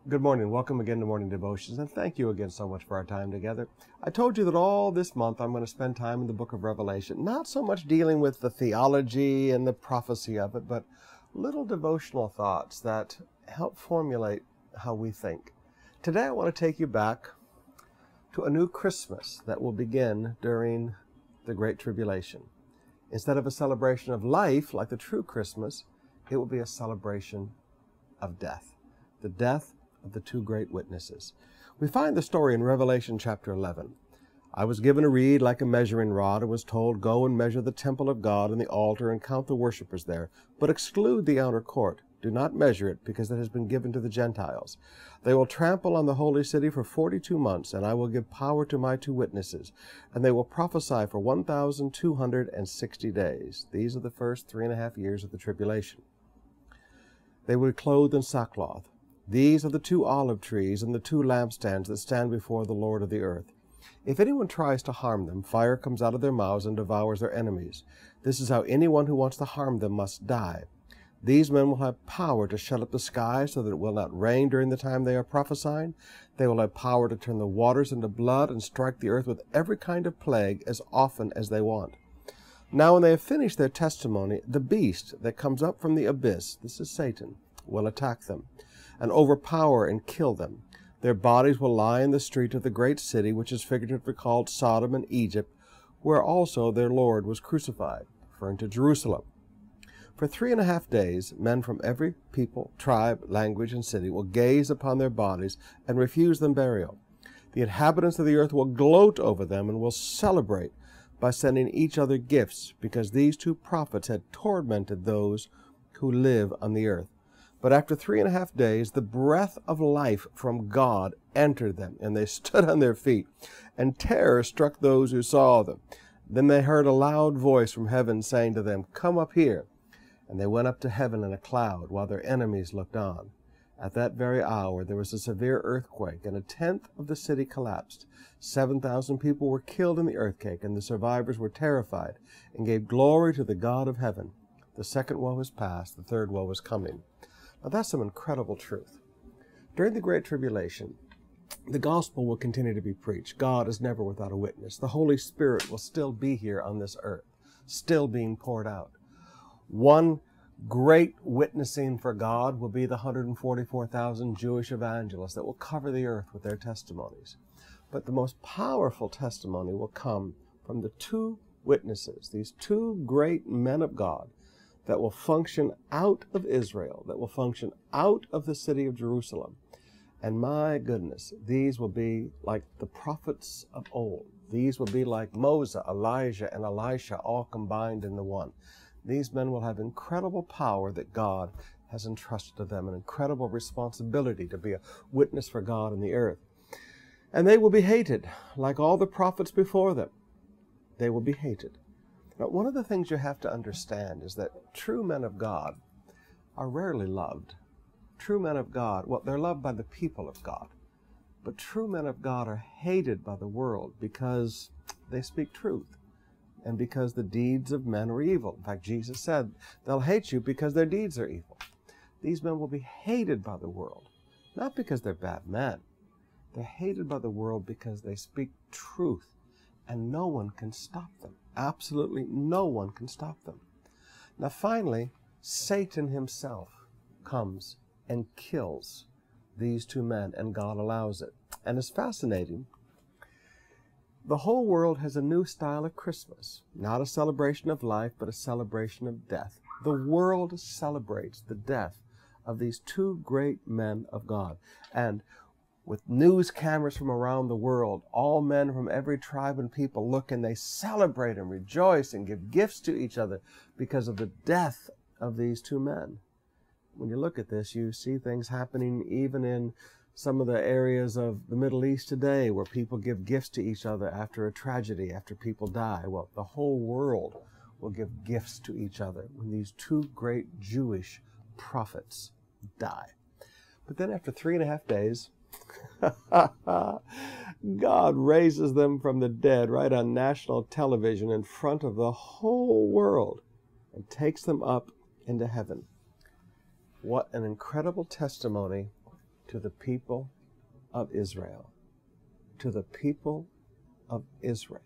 Good morning. Welcome again to Morning Devotions, and thank you again so much for our time together. I told you that all this month I'm going to spend time in the book of Revelation, not so much dealing with the theology and the prophecy of it, but little devotional thoughts that help formulate how we think. Today I want to take you back to a new Christmas that will begin during the Great Tribulation. Instead of a celebration of life like the true Christmas, it will be a celebration of death. The death of the two great witnesses. We find the story in Revelation chapter 11. I was given a reed like a measuring rod and was told, "Go and measure the temple of God and the altar and count the worshippers there, but exclude the outer court. Do not measure it, because it has been given to the Gentiles. They will trample on the holy city for 42 months, and I will give power to my two witnesses, and they will prophesy for 1,260 days. These are the first 3.5 years of the tribulation. They will be clothed in sackcloth. These are the two olive trees and the two lampstands that stand before the Lord of the earth. If anyone tries to harm them, fire comes out of their mouths and devours their enemies. This is how anyone who wants to harm them must die. These men will have power to shut up the sky so that it will not rain during the time they are prophesying. They will have power to turn the waters into blood and strike the earth with every kind of plague as often as they want. Now when they have finished their testimony, the beast that comes up from the abyss, this is Satan, will attack them and overpower and kill them. Their bodies will lie in the street of the great city, which is figuratively called Sodom and Egypt, where also their Lord was crucified, referring to Jerusalem. For 3.5 days, men from every people, tribe, language, and city will gaze upon their bodies and refuse them burial. The inhabitants of the earth will gloat over them and will celebrate by sending each other gifts, because these two prophets had tormented those who live on the earth. But after 3.5 days, the breath of life from God entered them, and they stood on their feet, and terror struck those who saw them. Then they heard a loud voice from heaven saying to them, "Come up here." And they went up to heaven in a cloud, while their enemies looked on. At that very hour there was a severe earthquake, and 1/10 of the city collapsed. 7,000 people were killed in the earthquake, and the survivors were terrified, and gave glory to the God of heaven. The second woe is past, the third woe is coming. Now that's some incredible truth. During the Great Tribulation, the gospel will continue to be preached. God is never without a witness. The Holy Spirit will still be here on this earth, still being poured out. One great witnessing for God will be the 144,000 Jewish evangelists that will cover the earth with their testimonies. But the most powerful testimony will come from the two witnesses, these two great men of God, that will function out of Israel, that will function out of the city of Jerusalem. And my goodness, these will be like the prophets of old. These will be like Moses, Elijah, and Elisha, all combined in the one. These men will have incredible power that God has entrusted to them, an incredible responsibility to be a witness for God in the earth. And they will be hated, like all the prophets before them. They will be hated. Now, one of the things you have to understand is that true men of God are rarely loved. True men of God, well, they're loved by the people of God. But true men of God are hated by the world because they speak truth and because the deeds of men are evil. In fact, Jesus said, they'll hate you because their deeds are evil. These men will be hated by the world, not because they're bad men. They're hated by the world because they speak truth, and no one can stop them. Absolutely no one can stop them. Now finally, Satan himself comes and kills these two men, and God allows it. And it's fascinating. The whole world has a new style of Christmas, not a celebration of life, but a celebration of death. The world celebrates the death of these two great men of God. And with news cameras from around the world, all men from every tribe and people look and they celebrate and rejoice and give gifts to each other because of the death of these two men. When you look at this, you see things happening even in some of the areas of the Middle East today where people give gifts to each other after a tragedy, after people die. Well, the whole world will give gifts to each other when these two great Jewish prophets die. But then after 3.5 days, God raises them from the dead right on national television in front of the whole world and takes them up into heaven. What an incredible testimony to the people of Israel. To the people of Israel.